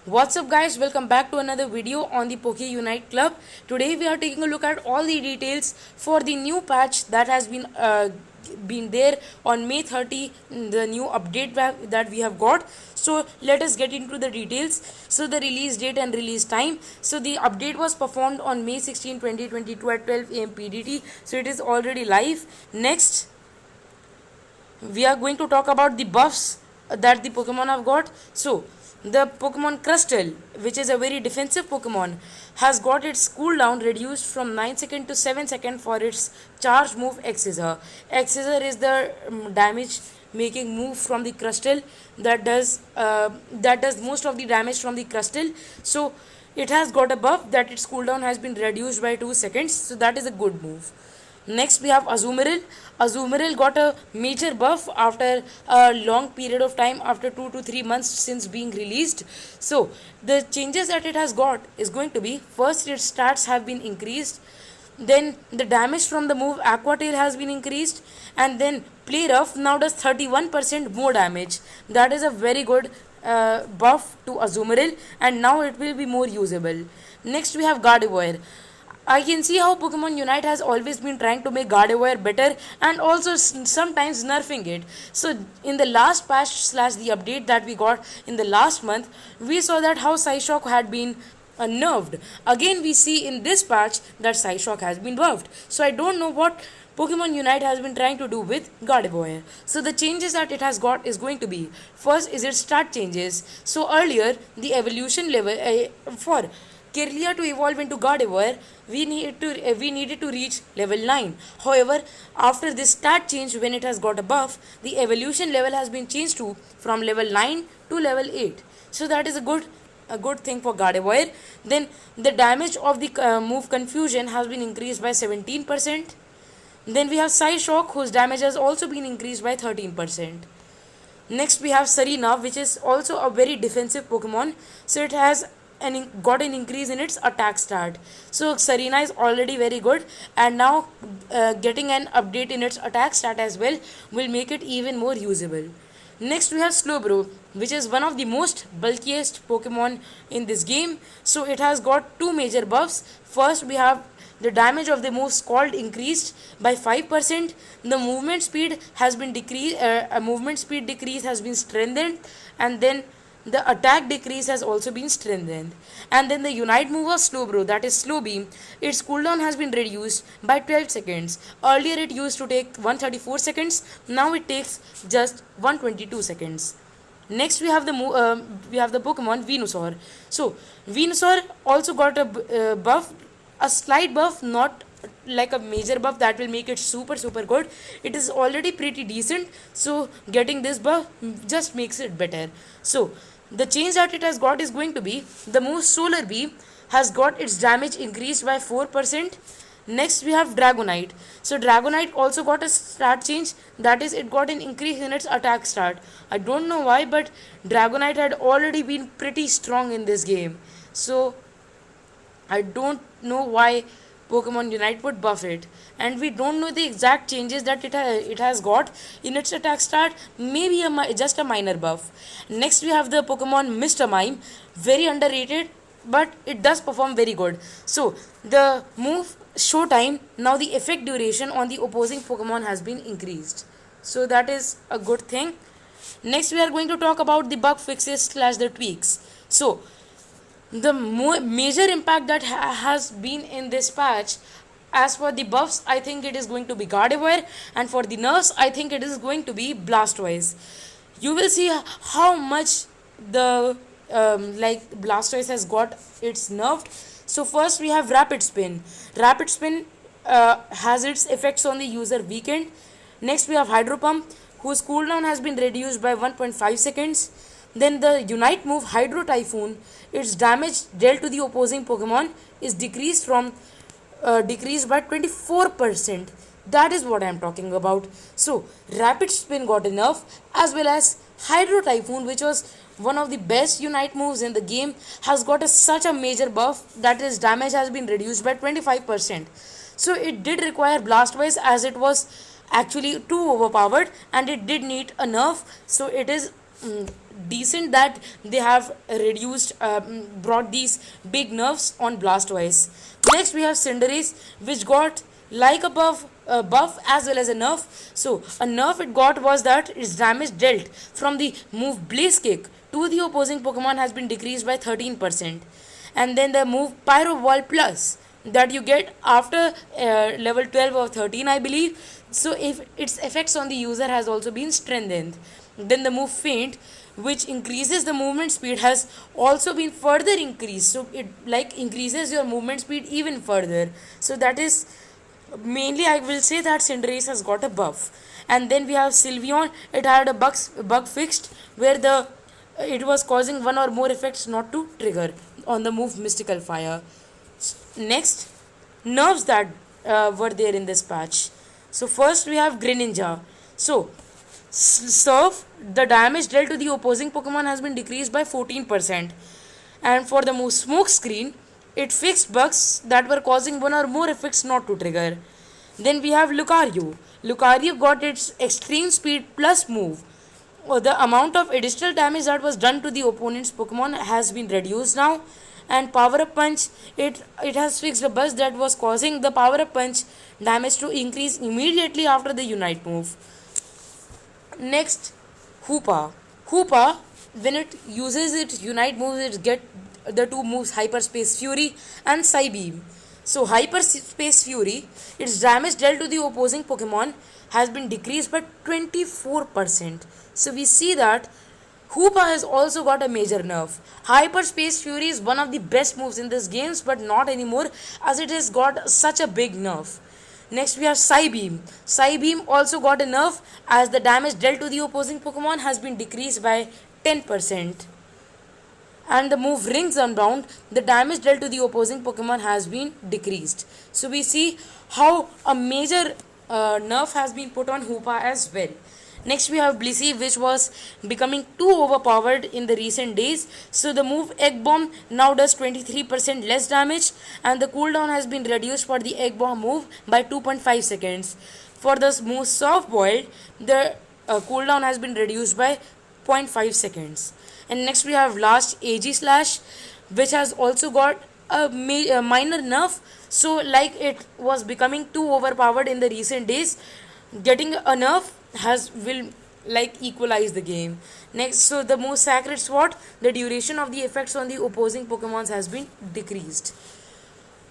What's up guys, welcome back to another video on the Poke Unite Club. Today we are taking a look at all the details for the new patch that has been there on May 30, the new update that we have got. So let us get into the details. So the release date and release time. So the update was performed on May 16, 2022 at 12 am PDT. So it is already live. Next, we are going to talk about the buffs that the Pokemon have got. So the Pokemon Crystal, which is a very defensive Pokemon, has got its cooldown reduced from 9 seconds to 7 seconds for its charge move X-Scissor. X-Scissor is the damage making move from the Crystal that does most of the damage from the Crystal. So it has got a buff that its cooldown has been reduced by 2 seconds. So that is a good move. Next, we have Azumarill. Azumarill got a major buff after a long period of time, after 2 to 3 months since being released. So, the changes that it has got is going to be, first its stats have been increased, then the damage from the move Aqua Tail has been increased, and then Play Rough now does 31% more damage. That is a very good buff to Azumarill, and now it will be more usable. Next, we have Gardevoir. I can see how Pokemon Unite has always been trying to make Gardevoir better and also sometimes nerfing it. So in the last patch slash the update that we got in the last month, we saw that how Psyshock had been nerfed. Again we see in this patch that Psyshock has been buffed. So I don't know what Pokemon Unite has been trying to do with Gardevoir. So the changes that it has got is going to be, first is its stat changes. So earlier the evolution level for Kirlia to evolve into Gardevoir, we needed to reach level 9. However, after this stat change, when it has got a buff, the evolution level has been changed to from level 9 to level 8. So that is a good thing for Gardevoir. Then the damage of the move Confusion has been increased by 17%. Then we have Psyshock, whose damage has also been increased by 13%. Next we have Serena, which is also a very defensive Pokemon. So it has got an increase in its attack stat. So Serena is already very good, and now getting an update in its attack stat as well will make it even more usable. Next we have Slowbro, which is one of the most bulkiest Pokemon in this game. So it has got two major buffs. First we have the damage of the move Scald increased by 5%. The movement speed has been decreased. Movement speed decrease has been strengthened, and then the attack decrease has also been strengthened. And then the Unite move of Slowbro, that is Slow Beam, its cooldown has been reduced by 12 seconds. Earlier it used to take 134 seconds, now it takes just 122 seconds. Next we have the Pokemon Venusaur. So Venusaur also got a buff, a slight buff, not like a major buff that will make it super good. It is already pretty decent, so getting this buff just makes it better. So the change that it has got is going to be, the move Solar Beam has got its damage increased by 4%. Next we have Dragonite. So Dragonite also got a stat change, that is it got an increase in its attack stat. I don't know why, but Dragonite had already been pretty strong in this game. So I don't know why Pokemon Unite would buff it, and we don't know the exact changes that it has got in its attack stat. Maybe just a minor buff. Next we have the Pokemon Mr. Mime, very underrated, but it does perform very good. So the move Showtime, now the effect duration on the opposing Pokemon has been increased. So that is a good thing. Next we are going to talk about the bug fixes slash the tweaks. So the major impact that has been in this patch, as for the buffs, I think it is going to be Gardevoir, and for the nerfs, I think it is going to be Blastoise. You will see how much the Blastoise has got its nerfed. So first we have Rapid Spin. Rapid Spin has its effects on the user weakened. Next we have Hydro Pump, whose cooldown has been reduced by 1.5 seconds. Then the Unite move Hydro Typhoon, its damage dealt to the opposing Pokemon is decreased by 24%. That is what I am talking about. So Rapid Spin got a nerf, as well as Hydro Typhoon, which was one of the best Unite moves in the game, has got such a major buff that its damage has been reduced by 25%. So it did require Blastoise, as it was actually too overpowered and it did need a nerf. So it is mm, decent that they have reduced brought these big nerfs on Blastoise. Next we have Cinderace, which got like a buff as well as a nerf. So a nerf it got was that its damage dealt from the move Blaze Kick to the opposing Pokemon has been decreased by 13%. And then the move Pyro Ball Plus that you get after level 12 or 13, I believe. So if its effects on the user has also been strengthened. Then the move Faint, which increases the movement speed, has also been further increased. So it like increases your movement speed even further. So that is mainly, I will say that Cinderace has got a buff. And then we have Sylveon. It had a bug fixed where the it was causing one or more effects not to trigger on the move Mystical Fire. Next, nerfs that were there in this patch. So first we have Greninja. So Surf, the damage dealt to the opposing Pokemon has been decreased by 14%. And for the move Smoke Screen, it fixed bugs that were causing one or more effects not to trigger. Then we have Lucario. Lucario got its Extreme Speed Plus move. The amount of additional damage that was done to the opponent's Pokemon has been reduced now. And Power Up Punch, it has fixed a buzz that was causing the Power Up Punch damage to increase immediately after the Unite move. Next, Hoopa. Hoopa, when it uses its Unite moves, it get the two moves Hyperspace Fury and Psybeam. So Hyperspace Fury, its damage dealt to the opposing Pokemon has been decreased by 24%. So we see that Hoopa has also got a major nerf. Hyperspace Fury is one of the best moves in this games, but not anymore as it has got such a big nerf. Next we have Psybeam. Psybeam also got a nerf as the damage dealt to the opposing Pokemon has been decreased by 10%. And the move Rings Unbound, the damage dealt to the opposing Pokemon has been decreased. So we see how a major nerf has been put on Hoopa as well. Next we have Blissey, which was becoming too overpowered in the recent days. So the move Egg Bomb now does 23% less damage, and the cooldown has been reduced for the Egg Bomb move by 2.5 seconds. For the move Soft Boiled, the cooldown has been reduced by 0.5 seconds. And next we have last AG Slash, which has also got a minor nerf. So like it was becoming too overpowered in the recent days, getting a nerf will like equalize the game. Next, so the move Sacred Sword, the duration of the effects on the opposing Pokemons has been decreased.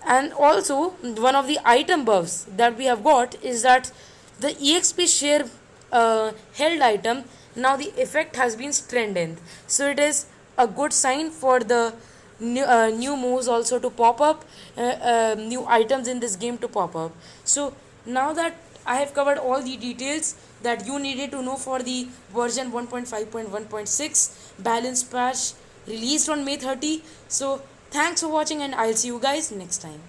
And also one of the item buffs that we have got is that the EXP share held item, now the effect has been strengthened. So it is a good sign for the new moves also to pop up, new items in this game to pop up. So now that I have covered all the details that you needed to know for the version 1.5.1.6 balance patch released on May 30. So thanks for watching, and I'll see you guys next time.